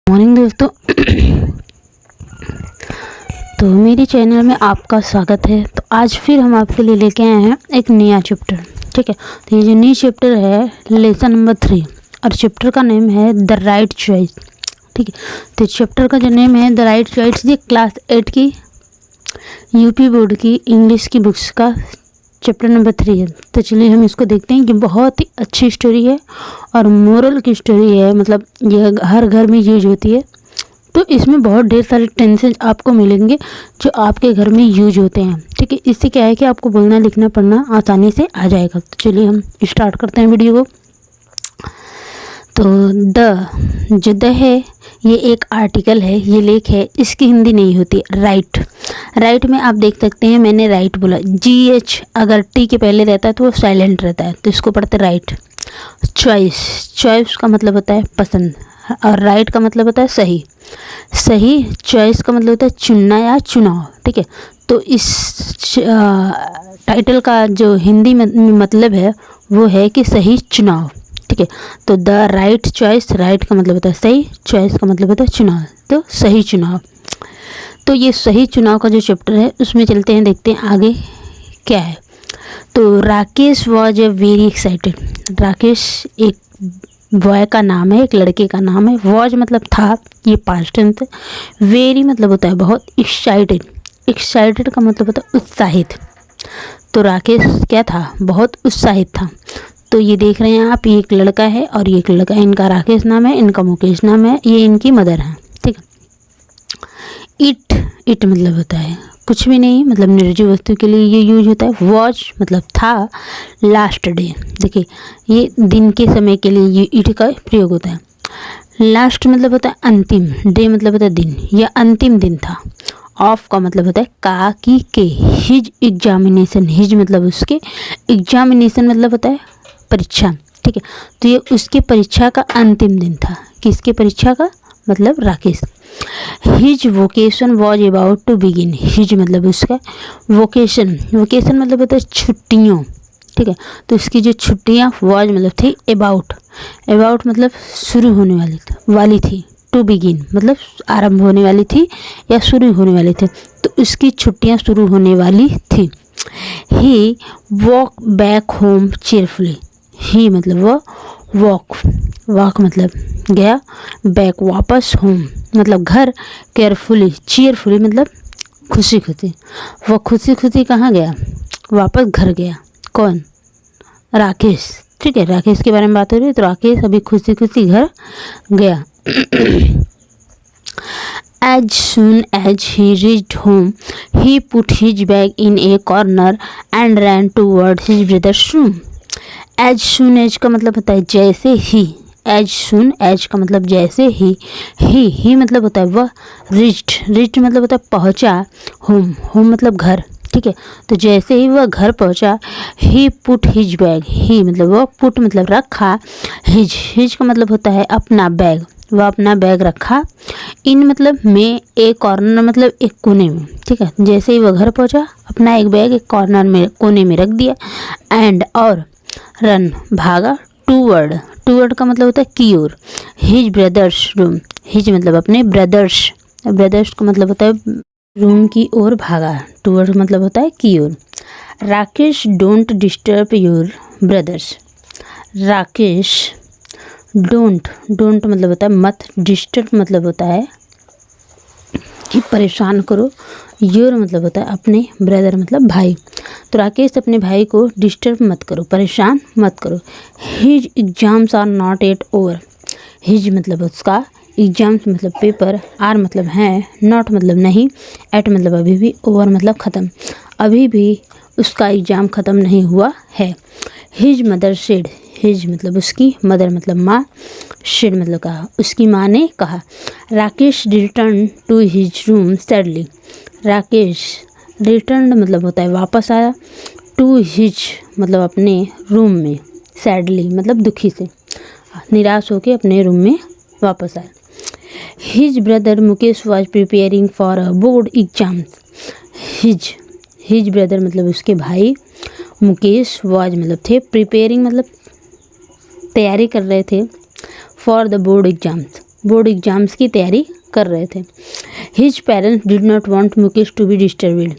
Morning दोस्तों। तो मेरे चैनल में आपका स्वागत है। तो आज फिर हम आपके लिए लेके आए हैं एक नया चैप्टर। ठीक है, तो ये जो नई चैप्टर है लेसन नंबर 3 और चैप्टर का नेम है द राइट चॉइस। ठीक है, तो चैप्टर का जो नेम है द राइट चॉइस, ये क्लास 8 की यूपी बोर्ड की इंग्लिश की बुक्स का चैप्टर नंबर 3 है। तो चलिए हम इसको देखते हैं कि बहुत ही अच्छी स्टोरी है और मोरल की स्टोरी है। मतलब ये हर घर में यूज होती है। तो इसमें बहुत ढेर सारे टेंसेस आपको मिलेंगे जो आपके घर में यूज होते हैं। ठीक है, इससे क्या है कि आपको बोलना लिखना पढ़ना आसानी से आ जाएगा। तो चलिए हम स्टार्ट करते हैं वीडियो को। तो जो द है ये एक आर्टिकल है, ये लेख है, इसकी हिंदी नहीं होती। राइट में आप देख सकते हैं मैंने राइट बोला। GH अगर टी के पहले रहता है तो वो साइलेंट रहता है, तो इसको पढ़ते राइट। चॉइस का मतलब होता है पसंद और राइट का मतलब होता है सही। चॉइस का मतलब होता है चुनना या चुनाव। ठीक है, तो इस टाइटल का जो हिंदी में मतलब है वो है कि सही चुनाव। ठीक है, तो द राइट चॉइस, राइट का मतलब होता है सही, चॉइस का मतलब होता है चुनाव, तो सही चुनाव। तो ये सही चुनाव का जो चैप्टर है उसमें चलते हैं, देखते हैं आगे क्या है। तो Rakesh was a very excited. Rakesh एक बॉय का नाम है, एक लड़के का नाम है। वॉज मतलब था, ये पास्ट टेंस है। वेरी मतलब होता है बहुत। एक्साइटेड का मतलब होता है उत्साहित। तो राकेश क्या था, बहुत उत्साहित था। तो ये देख रहे हैं आप, ये एक लड़का है और ये एक लड़का है। इनका राकेश नाम है, इनका मुकेश नाम है, ये इनकी मदर है। ठीक है, इट मतलब होता है कुछ भी नहीं, मतलब निर्जीव वस्तु के लिए ये यूज होता है। वॉच मतलब था। लास्ट डे, देखिए ये दिन के समय के लिए ये इट का प्रयोग होता है। लास्ट मतलब होता है अंतिम, डे मतलब होता है दिन, यह अंतिम दिन था। ऑफ का मतलब होता है का की के। हिज एग्जामिनेशन, हिज मतलब उसके, एग्जामिनेशन मतलब होता है परीक्षा। ठीक है, तो ये उसके परीक्षा का अंतिम दिन था। किसके परीक्षा का, मतलब Rakesh. His vocation was about to begin. His मतलब उसका, वोकेशन मतलब होता है छुट्टियों। ठीक है, तो इसकी जो छुट्टियाँ वॉज मतलब थी, अबाउट मतलब शुरू होने वाली थी। टू बिगिन मतलब आरंभ होने वाली थी या शुरू होने वाली थी, तो उसकी छुट्टियाँ शुरू होने वाली थी। ही वॉक बैक होम चेयरफुली। ही मतलब वो, वॉक मतलब गया, बैक वापस, होम मतलब घर, केयरफुली चीयरफुली मतलब खुशी वो खुशी कहाँ गया, वापस घर गया। कौन, राकेश। ठीक है, राकेश के बारे में बात हो रही है। तो राकेश अभी खुशी घर गया। As soon as he reached home, he put his bag in a corner and ran towards his brother's room. As soon as का मतलब होता है जैसे ही। As soon as का मतलब जैसे ही मतलब होता है वह। reached मतलब होता है पहुँचा। home मतलब घर। ठीक है, तो जैसे ही वह घर पहुँचा, ही पुट हिज बैग। ही मतलब वह, पुट मतलब रखा, हिज का मतलब होता है अपना बैग, वह अपना बैग रखा। इन मतलब में, एक कॉर्नर मतलब एक कोने में। ठीक है, जैसे ही वह घर पहुँचा अपना एक बैग एक कॉर्नर में कोने में रख दिया। एंड और रन भागा। टूवर्ड का मतलब होता है की ओर। His brothers room. हिज मतलब अपने ब्रदर्स का मतलब होता है रूम की ओर भागा। टूवर्ड मतलब होता है की ओर। Rakesh don't disturb your brothers. Rakesh don't मतलब होता है मत, डिस्टर्ब मतलब होता है कि परेशान करो, योर मतलब होता है अपने, ब्रदर मतलब भाई। तो राकेश अपने भाई को डिस्टर्ब मत करो, परेशान मत करो। His exams are not yet over. His मतलब उसका, एग्जाम्स मतलब पेपर, आर मतलब है, नॉट मतलब नहीं, एट मतलब अभी भी, ओवर मतलब ख़त्म, अभी भी उसका एग्ज़ाम ख़त्म नहीं हुआ है। His mother said. हिज मतलब उसकी, मदर मतलब माँ, शेड मतलब कहा, उसकी माँ ने कहा। Rakesh return to his room sadly. Rakesh return मतलब होता है वापस आया, टू हिज मतलब अपने रूम में, सैडली मतलब दुखी से, निराश होकर अपने रूम में वापस आया। His brother Mukesh was preparing for a board exams. His brother मतलब उसके भाई, मुकेश वॉज मतलब थे, प्रिपेयरिंग मतलब तैयारी कर रहे थे, for the board exams board exams की तैयारी कर रहे थे। His parents did not want Mukesh to be disturbed.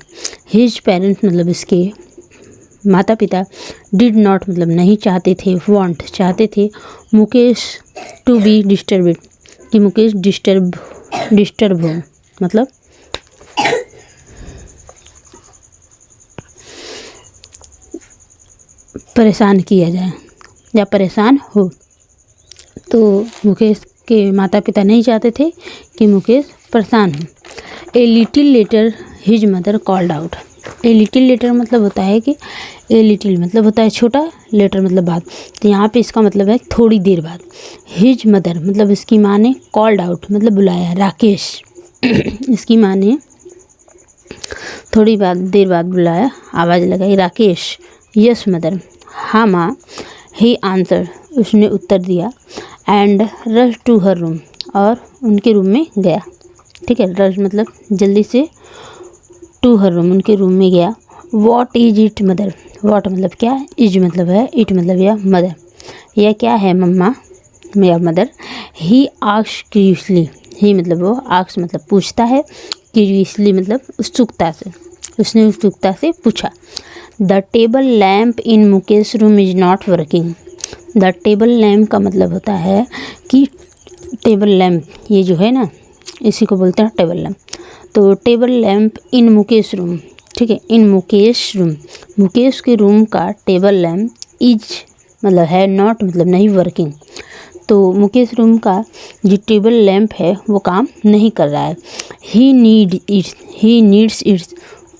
His parents मतलब इसके माता पिता डिड नॉट मतलब नहीं चाहते थे, वांट चाहते थे, मुकेश टू बी डिस्टर्ब्ड कि मुकेश डिस्टर्ब हो, मतलब परेशान किया जाए या परेशान हो। तो मुकेश के माता पिता नहीं चाहते थे कि मुकेश परेशान हो। A little letter his mother called out. A little letter मतलब होता है कि ए लिटिल मतलब होता है छोटा, लेटर मतलब बाद, तो यहाँ पे इसका मतलब है थोड़ी देर बाद। हिज मदर मतलब इसकी माँ ने कॉल्ड आउट मतलब बुलाया, राकेश इसकी माँ ने थोड़ी देर बाद बुलाया, आवाज़ लगाई, राकेश यस मदर, हाँ माँ। ही आंसर उसने उत्तर दिया, and rush to her room और उनके रूम में गया। ठीक है, रश मतलब जल्दी से, टू हर रूम उनके रूम में गया। What is it mother, what मतलब क्या, इज मतलब है, इट मतलब यह मदर, यह क्या है मम्मा या मदर। ही आस्क्ड क्यूरियसली, ही मतलब वो, आस्क मतलब पूछता है, क्यूरियसली मतलब उत्सुकता से, उसने उत्सुकता से पूछा। The table lamp in Mukesh room is not working. The table lamp का मतलब होता है कि टेबल लैम्प, ये जो है ना इसी को बोलते हैं टेबल लैम्प। तो टेबल लैम्प इन मुकेश रूम, ठीक है, इन मुकेश रूम, मुकेश के रूम का टेबल लैम्प इज मतलब है, नॉट मतलब नहीं, वर्किंग। तो मुकेश रूम का जो टेबल लैम्प है वो काम नहीं कर रहा है। ही नीड्स इट्स,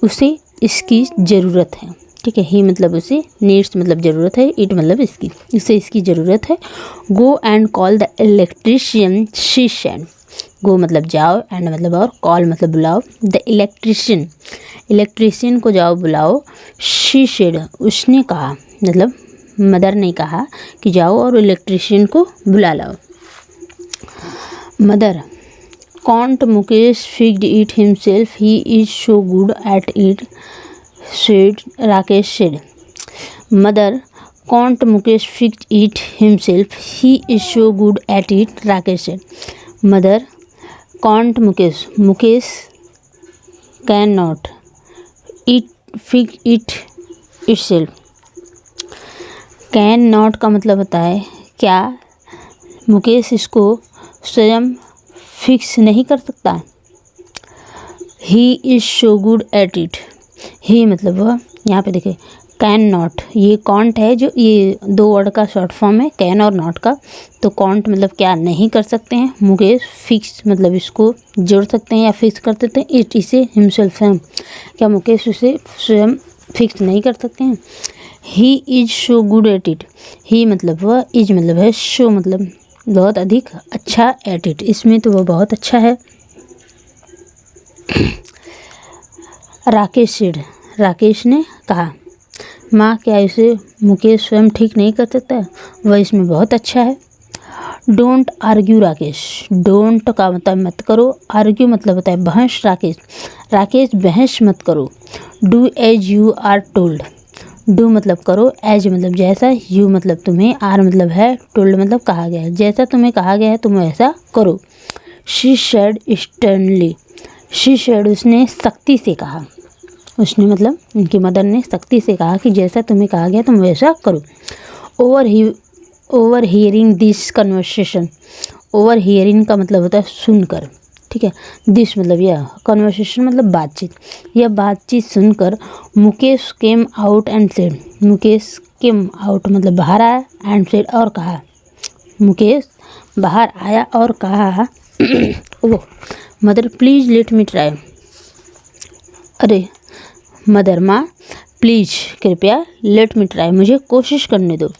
उसे इसकी ज़रूरत है। ठीक है, ही मतलब उसे, नीड्स मतलब ज़रूरत है, इट मतलब इसकी, इसे इसकी ज़रूरत है। Go and call the electrician she said. Go मतलब जाओ, एंड मतलब और, कॉल मतलब बुलाओ। द इलेक्ट्रिशियन, इलेक्ट्रिशियन को जाओ बुलाओ। शी सेड उसने कहा, मतलब मदर ने कहा कि जाओ और इलेक्ट्रिशियन को बुला लाओ। Mother, can't Mukesh fixed it himself, he is so good at it, said Rakesh said. Mother, can't Mukesh fix it himself? He is so good at it, Rakesh said. Mother, can't Mukesh cannot fix it itself. Can not का मतलब होता है क्या मुकेश इसको स्वयं fix नहीं कर सकता। He is so good at it, he मतलब वह, यहाँ पे देखिए कैन नॉट, ये कॉन्ट है जो, ये दो वर्ड का शॉर्ट फॉर्म है कैन और नॉट का। तो कॉन्ट मतलब क्या नहीं कर सकते हैं, मुकेश फिक्स मतलब इसको जोड़ सकते हैं या फिक्स कर देते हैं, इट इसे हिमसेल्फ है, क्या मुकेश उसे स्वयं फिक्स नहीं कर सकते हैं। He is so good at it, he मतलब वह, इज मतलब है, शो मतलब बहुत अधिक, अच्छा एट इट, इसमें तो वह बहुत अच्छा है। राकेश सेड, राकेश ने कहा, माँ क्या इसे मुकेश स्वयं ठीक नहीं कर सकता, वह इसमें बहुत अच्छा है। डोंट आर्ग्यू राकेश, डोंट का मतलब मत करो, आर्ग्यू मतलब होता है बहस, राकेश बहस मत करो। Do as you are told, do मतलब करो, एज मतलब जैसा, यू मतलब तुम्हें, आर मतलब है, टोल्ड मतलब कहा गया है, जैसा तुम्हें कहा गया है तुम ऐसा करो। She said sternly, she said उसने सख्ती से कहा, उसने मतलब उनकी मदर ने सख्ती से कहा कि जैसा तुम्हें कहा गया तुम वैसा करो। Over hearing this conversation, over hearing का मतलब होता है सुनकर, ठीक है, दिस मतलब यह, कन्वर्सेशन मतलब बातचीत, यह बातचीत सुनकर Mukesh came out and said, Mukesh came out मतलब बाहर आया, एंड सेड और कहा, मुकेश बाहर आया और कहा, oh mother please let me try, अरे मदर माँ प्लीज़ कृपया, लेट मी ट्राई मुझे कोशिश करने दो।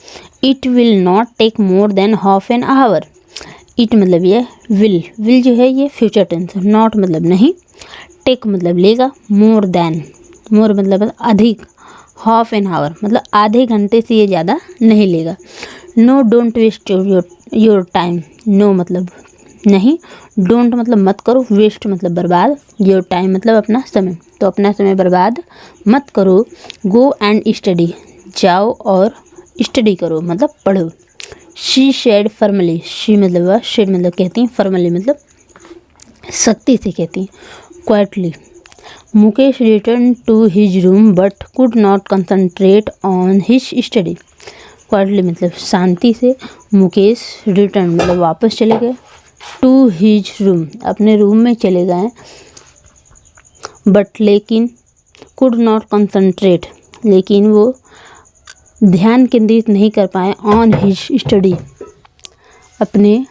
It will not take more than half an hour, it मतलब ये, विल जो है ये फ्यूचर टेंस, नॉट मतलब नहीं, टेक मतलब लेगा, मोर देन, मोर मतलब अधिक, हाफ एन आवर मतलब आधे घंटे से ये ज़्यादा नहीं लेगा। No don't waste your time, no मतलब नहीं, डोंट मतलब मत करो, वेस्ट मतलब बर्बाद, योर टाइम मतलब अपना समय, तो अपना समय बर्बाद मत करो। गो एंड स्टडी, जाओ और स्टडी करो मतलब पढ़ो। शी शेड फर्मली, शी मतलब वह, शेड मतलब कहती हैं, फर्मली मतलब सख्ती से कहती हैं, quietly. Mukesh return to his room but could not concentrate on his study. Quietly मतलब शांति से। मुकेश रिटर्न मतलब वापस चले गए। टू हिज रूम अपने रूम में चले गए। बट लेकिन, कुड नॉट कंसंट्रेट लेकिन वो ध्यान केंद्रित नहीं कर पाए ऑन हिज स्टडी अपने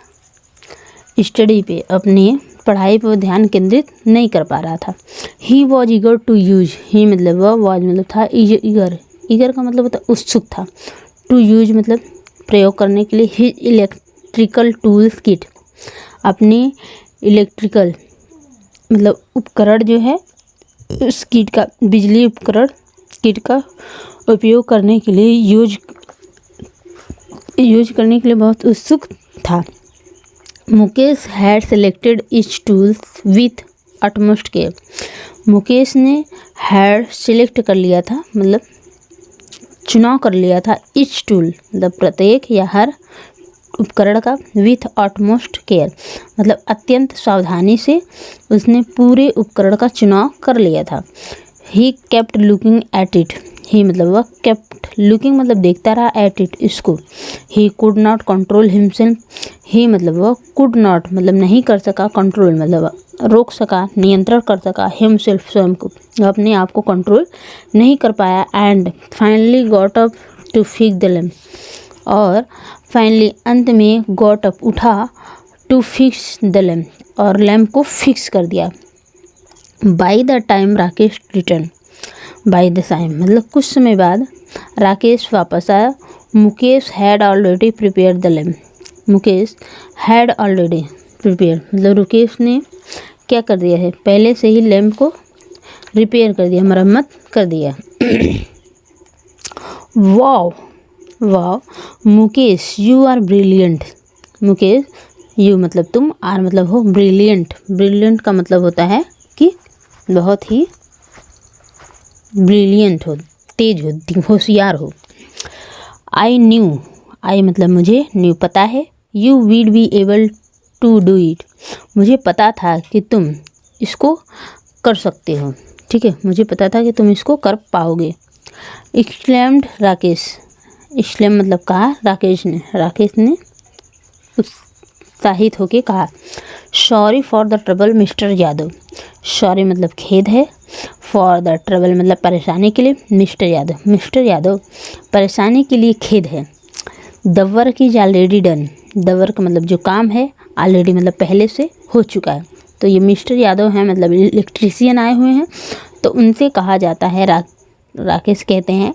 स्टडी पे, अपनी पढ़ाई पर ध्यान केंद्रित नहीं कर पा रहा था। He was eager to use, he मतलब वह, वॉज मतलब था, ईगर, ईगर का मतलब होता उत्सुक था, टू यूज मतलब प्रयोग करने के लिए, हिज इलेक्ट्रिकल टूल्स किट अपने इलेक्ट्रिकल मतलब उपकरण जो है उस किट का, बिजली उपकरण किट का उपयोग करने के लिए यूज करने के लिए बहुत उत्सुक था। Mukesh had selected each tools with utmost care. Mukesh ने हैड सेलेक्ट कर लिया था मतलब चुनाव कर लिया था, ईच टूल मतलब प्रत्येक या हर उपकरण का, विथ अटमोस्ट केयर मतलब अत्यंत सावधानी से उसने पूरे उपकरण का चुनाव कर लिया था। He kept looking at it, he मतलब वह, केप्ट लुकिंग मतलब देखता रहा, एट इट इसको। He could not control himself, he मतलब वह, कुड नॉट मतलब नहीं कर सका, कंट्रोल मतलब रोक सका, नियंत्रण कर सका, हिमसेल्फ स्वयं को, अपने आप को कंट्रोल नहीं कर पाया। And finally got up to fix the lamp, और फाइनली अंत में गॉट अप उठा, टू फिक्स द लैम्प और लैम्प को फिक्स कर दिया। By the time Rakesh return, by the time मतलब कुछ समय बाद राकेश वापस आया। Mukesh had already prepare the lamp, Mukesh had already prepare मतलब रुकेश ने क्या कर दिया है, पहले से ही लैम्प को रिपेयर कर दिया, मरम्मत कर दिया। Wow wow Mukesh you are brilliant, Mukesh you मतलब तुम, आर मतलब हो, ब्रिलियंट, ब्रिलियंट का मतलब होता है कि बहुत ही ब्रिलियंट हो, तेज हो, होशियार हो। आई न्यू, आई मतलब मुझे, न्यू पता है, you will be able to do it मुझे पता था कि तुम इसको कर सकते हो, ठीक है, मुझे पता था कि तुम इसको कर पाओगे। एक्सक्लेम्ड राकेश, एक्सक्लेम मतलब कहा राकेश ने उत्साहित होके कहा। Sorry for the trouble mister Yadav, sorry मतलब खेद है, फॉर द ट्रबल मतलब परेशानी के लिए, मिस्टर यादव परेशानी के लिए खेद है। The work is already done, the work मतलब जो काम है, ऑलरेडी मतलब पहले से हो चुका है। तो ये मिस्टर यादव हैं मतलब इलेक्ट्रीशियन आए हुए हैं, तो उनसे कहा जाता है, राकेश कहते हैं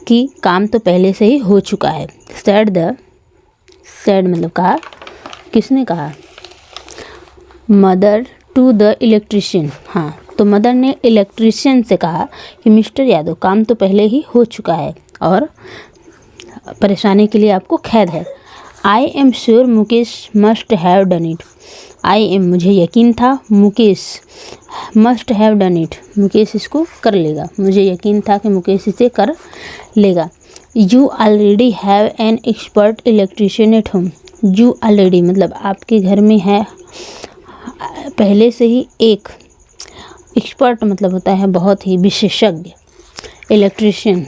कि काम तो पहले से ही हो चुका है। सैड मतलब कहा, किसने कहा, मदर टू द इलेक्ट्रीशियन, हाँ तो मदर ने इलेक्ट्रीशियन से कहा कि मिस्टर यादव काम तो पहले ही हो चुका है और परेशानी के लिए आपको खेद है। I am sure Mukesh must have done it, I am मुझे यकीन था, Mukesh must have done it Mukesh इसको कर लेगा, मुझे यकीन था कि मुकेश इसे कर लेगा। You already have an expert electrician at home, you already मतलब आपके घर में है पहले से ही एक, एक्सपर्ट मतलब होता है बहुत ही विशेषज्ञ, इलेक्ट्रीशियन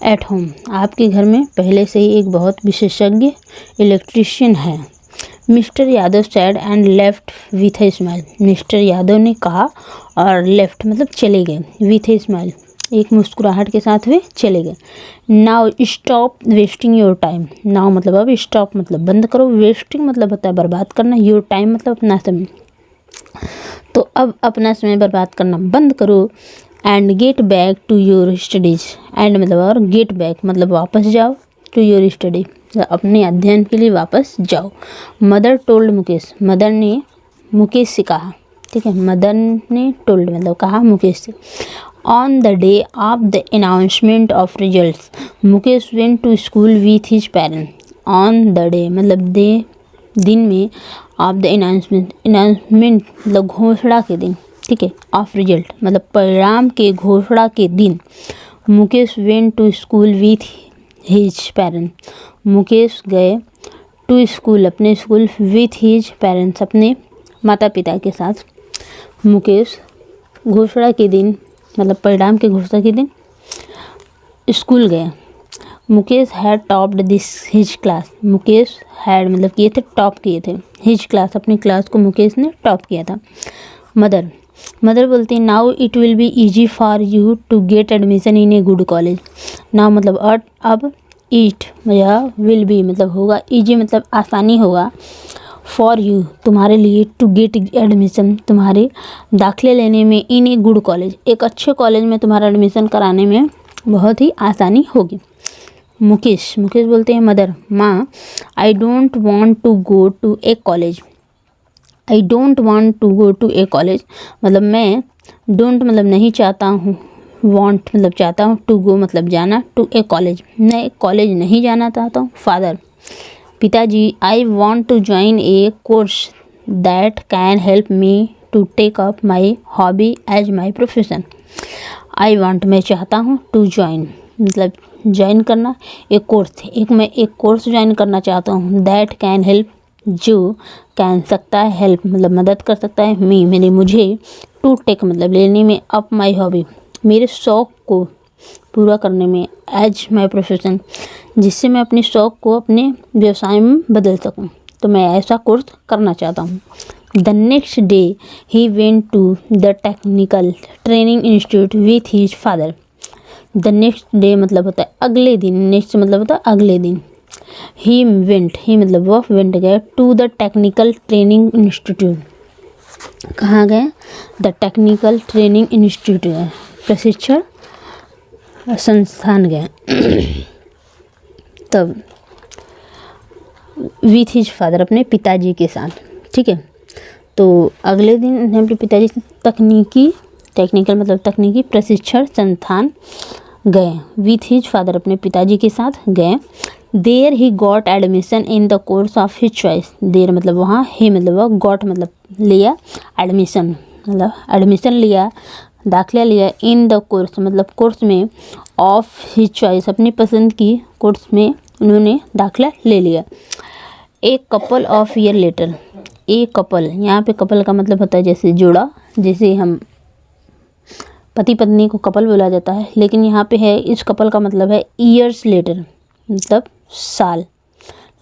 एट होम आपके घर में पहले से ही एक बहुत विशेषज्ञ इलेक्ट्रीशियन है। Mister Yadav sad and left with a smile, mister Yadav ने कहा और लेफ्ट मतलब चले गए, विथ ए स्माइल एक मुस्कुराहट के साथ वे चले गए। Now stop wasting your time, now मतलब अब स्टॉप मतलब बंद करो, वेस्टिंग मतलब होता है बर्बाद करना, योर टाइम मतलब अपना समय, तो अब अपना समय बर्बाद करना बंद करो। And get back to your studies, and मतलब और गेट बैक मतलब वापस जाओ, टू योर स्टडी अपने अध्ययन के लिए वापस जाओ। मदर टोल्ड मुकेश, मदर ने मुकेश से कहा, ठीक है, मदर ने टोल्ड मतलब कहा मुकेश से। On the day of the announcement of results Mukesh went to school with his parents, on the day मतलब दिन में, ऑफ द अनाउंसमेंट मतलब घोषणा के दिन, ठीक है, ऑफ रिजल्ट मतलब परिणाम के घोषणा के दिन, Mukesh went to school with his parents. Mukesh गए टू स्कूल अपने स्कूल विथ हिज पेरेंट्स अपने माता पिता के साथ। मुकेश घोषणा के दिन मतलब परिणाम के घोषणा के दिन स्कूल गए। Mukesh had topped this his class. Mukesh had मतलब किए थे, टॉप किए थे। हिज क्लास अपनी क्लास को मुकेश ने टॉप किया था। मदर बोलती है now it will be easy for you to get admission in a good college. Now मतलब अब इट या विल बी मतलब होगा, ईजी मतलब आसानी होगा, फॉर यू तुम्हारे लिए, टू गेट एडमिशन तुम्हारे दाखिले लेने में, इन ए गुड कॉलेज एक अच्छे कॉलेज में तुम्हारा एडमिशन कराने में बहुत ही आसानी होगी। मुकेश बोलते हैं मदर माँ I don't want to go to a college. I don't want to go to a college मतलब मैं, डोंट मतलब नहीं चाहता हूँ, वांट मतलब चाहता हूँ, टू गो मतलब जाना, टू ए कॉलेज मैं कॉलेज नहीं जाना चाहता हूँ। फादर पिताजी I want to join a course that can help me to take up my hobby as my profession. I want मैं चाहता हूँ, टू ज्वाइन मतलब ज्वाइन करना, एक कोर्स मैं एक कोर्स ज्वाइन करना चाहता हूँ। दैट कैन हेल्प जो कैन सकता है, हेल्प मतलब मदद कर सकता है, मेरे मुझे, टू टेक मतलब लेने में, अप माई हॉबी मेरे शौक़ को पूरा करने में, एज माई प्रोफेशन जिससे मैं अपने शौक़ को अपने व्यवसाय में बदल सकूँ, तो मैं ऐसा कोर्स करना चाहता हूँ। The next day he went to the technical training institute with his father. The next day मतलब होता है अगले दिन, नेक्स्ट मतलब होता है अगले दिन। ही मतलब वह वेंट गए to the technical training institute. कहाँ गए? द टेक्निकल ट्रेनिंग इंस्टीट्यूट गए, प्रशिक्षण संस्थान गए। तब विथ हिज फादर अपने पिताजी के साथ, ठीक है। तो अगले दिन अपने पिताजी टेक्निकल मतलब तकनीकी प्रशिक्षण संस्थान गए। विथ हिज फादर अपने पिताजी के साथ गए। There he got admission in the course of his choice. There मतलब वहाँ, ही मतलब वह, गॉट मतलब लिया, एडमिशन मतलब एडमिशन लिया, दाखिला लिया, इन द कोर्स मतलब कोर्स में, ऑफ हिज चॉइस अपनी पसंद की कोर्स में उन्होंने दाखिला ले लिया। एक कपल ऑफ ईयर लेटर। एक कपल, यहाँ पे कपल का मतलब होता है जैसे जोड़ा, जैसे हम पति पत्नी को कपल बोला जाता है, लेकिन यहाँ पे है इस कपल का मतलब है ईयर्स लेटर मतलब साल,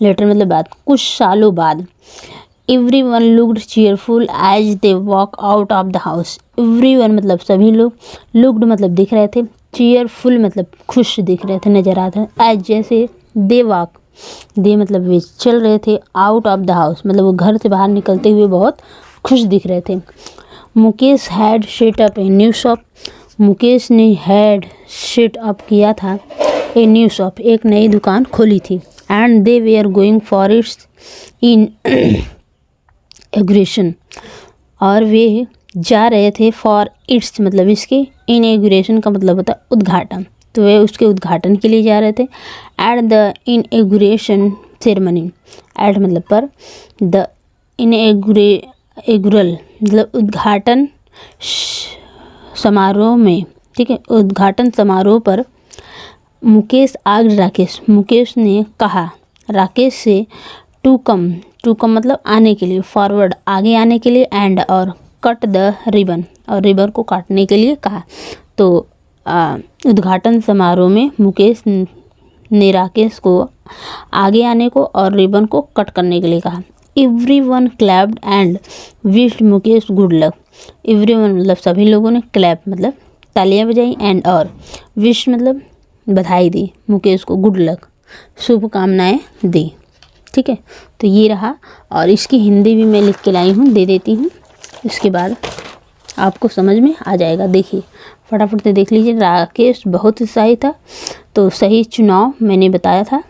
लेटर मतलब बाद, कुछ सालों बाद। Everyone looked cheerful as they walk out of the house. Everyone मतलब सभी लोग, लुक्ड मतलब दिख रहे थे, चीयरफुल मतलब खुश दिख रहे थे, नजर आ रहे थे। एज जैसे, दे वॉक, दे मतलब वे चल रहे थे, आउट ऑफ द हाउस मतलब वो घर से बाहर निकलते हुए बहुत खुश दिख रहे थे। Mukesh had set up a new shop. Mukesh ने हैड सेट अप किया था ए न्यू शॉप, एक नई दुकान खोली थी। And they were going for its inauguration, और वे जा रहे थे फॉर इट्स मतलब इसके, इनएग्रेशन का मतलब होता है उद्घाटन, तो वे उसके उद्घाटन के लिए जा रहे थे। एट द इनएग्रेशन सेरेमनी, एट मतलब पर, द इनएग्रल मतलब उद्घाटन समारोह में, ठीक है, उद्घाटन समारोह पर मुकेश आग्ड राकेश, मुकेश ने कहा राकेश से, टू कम मतलब आने के लिए, फॉरवर्ड आगे आने के लिए, एंड और कट द रिबन और रिबन को काटने के लिए कहा। तो उद्घाटन समारोह में मुकेश ने राकेश को आगे आने को और रिबन को कट करने के लिए कहा। Everyone clapped and wished Mukesh good luck. Everyone मतलब सभी लोगों ने, क्लैप मतलब तालियां बजाई, एंड और विश मतलब बधाई दी मुकेश को, गुड लक शुभकामनाएं दी, ठीक है। तो ये रहा, और इसकी हिंदी भी मैं लिख के लाई हूँ, दे देती हूँ, इसके बाद आपको समझ में आ जाएगा। देखिए फटाफट से देख लीजिए। राकेश बहुत उत्साही था, तो सही चुनाव मैंने बताया था।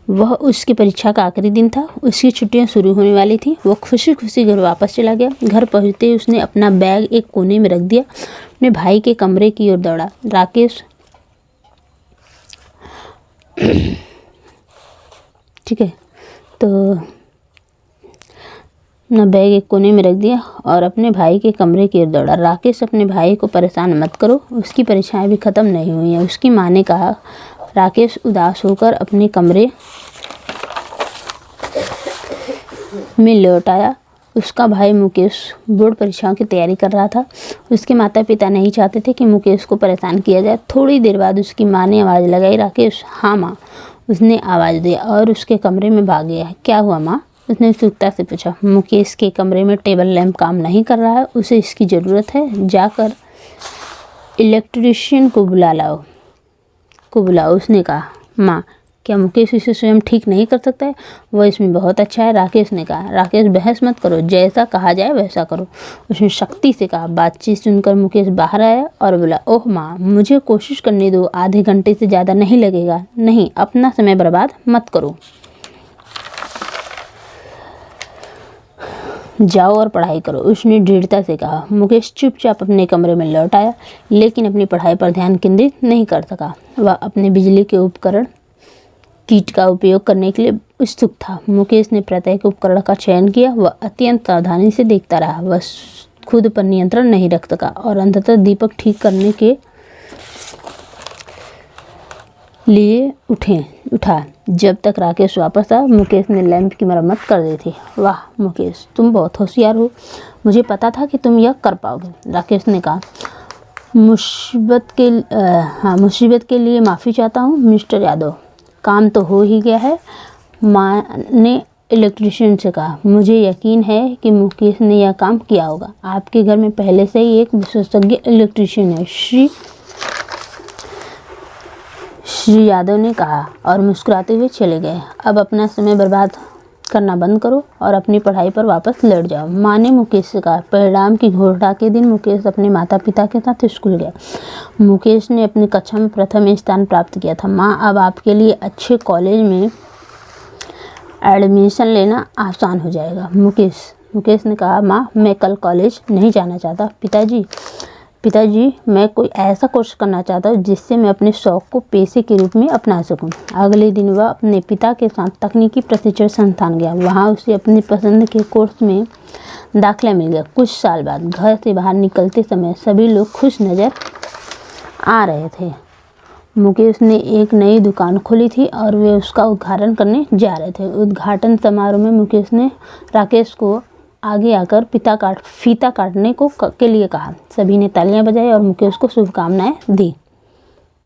वह उसकी परीक्षा का आखिरी दिन था, उसकी छुट्टियां शुरू होने वाली थी। वह खुशी खुशी घर वापस चला गया। घर पहुंचते ही उसने अपना बैग एक कोने में रख दिया, अपने भाई के कमरे की ओर दौड़ा। राकेश, ठीक है, तो अपना बैग एक कोने में रख दिया और अपने भाई के कमरे की ओर दौड़ा। राकेश, अपने भाई को परेशान मत करो, उसकी परीक्षाएं भी ख़त्म नहीं हुई हैं। उसकी माँ ने कहा, राकेश उदास होकर अपने कमरे में लौट आया। उसका भाई मुकेश बोर्ड परीक्षाओं की तैयारी कर रहा था। उसके माता पिता नहीं चाहते थे कि मुकेश को परेशान किया जाए। थोड़ी देर बाद उसकी माँ ने आवाज़ लगाई, राकेश। हाँ माँ, उसने आवाज़ दी और उसके कमरे में भाग गया। क्या हुआ माँ? उसने उत्सुकता से पूछा। मुकेश के कमरे में टेबल लैंप काम नहीं कर रहा है, उसे इसकी ज़रूरत है। जाकर इलेक्ट्रीशियन को बुलाओ, उसने कहा। माँ, क्या मुकेश इसे स्वयं ठीक नहीं कर सकता है? वह इसमें बहुत अच्छा है, राकेश ने कहा। राकेश, बहस मत करो, जैसा कहा जाए वैसा करो, उसने सख्ती से कहा। बातचीत सुनकर मुकेश बाहर आया और बोला, ओह माँ, मुझे कोशिश करने दो, आधे घंटे से ज़्यादा नहीं लगेगा। नहीं, अपना समय बर्बाद मत करो, जाओ और पढ़ाई करो, उसने दृढ़ता से कहा। मुकेश चुपचाप अपने कमरे में लौट आया, लेकिन अपनी पढ़ाई पर ध्यान केंद्रित नहीं कर सका। वह अपने बिजली के उपकरण किट का उपयोग करने के लिए उत्सुक था। मुकेश ने प्रत्येक उपकरण का चयन किया। वह अत्यंत सावधानी से देखता रहा। वह खुद पर नियंत्रण नहीं रख सका और अंततः दीपक ठीक करने के लिए उठा। जब तक राकेश वापस आया, मुकेश ने लैंप की मरम्मत कर दी थी। वाह मुकेश, तुम बहुत होशियार हो, मुझे पता था कि तुम यह कर पाओगे, राकेश ने कहा। मुसीबत के लिए माफ़ी चाहता हूँ मिस्टर यादव, काम तो हो ही गया है, माँ ने इलेक्ट्रीशियन से कहा। मुझे यकीन है कि मुकेश ने यह काम किया होगा। आपके घर में पहले से ही एक विशेषज्ञ इलेक्ट्रीशियन है, श्री यादव ने कहा और मुस्कुराते हुए चले गए। अब अपना समय बर्बाद करना बंद करो और अपनी पढ़ाई पर वापस लौट जाओ, माँ ने मुकेश से कहा। परिणाम की घोषणा के दिन मुकेश अपने माता पिता के साथ स्कूल गया। मुकेश ने अपनी कक्षा में प्रथम स्थान प्राप्त किया था। माँ, अब आपके लिए अच्छे कॉलेज में एडमिशन लेना आसान हो जाएगा। मुकेश ने कहा। माँ, मैं कल कॉलेज नहीं जाना चाहता। पिताजी, मैं कोई ऐसा कोर्स करना चाहता हूँ जिससे मैं अपने शौक़ को पेशे के रूप में अपना सकूँ। अगले दिन वह अपने पिता के साथ तकनीकी प्रशिक्षण संस्थान गया। वहाँ उसे अपनी पसंद के कोर्स में दाखिला मिल गया। कुछ साल बाद घर से बाहर निकलते समय सभी लोग खुश नज़र आ रहे थे। मुकेश ने एक नई दुकान खोली थी और वे उसका उद्घाटन करने जा रहे थे। उद्घाटन समारोह में मुकेश ने राकेश को आगे आकर फीता काटने के लिए कहा। सभी ने तालियां बजाई और मुकेश को शुभकामनाएं दी।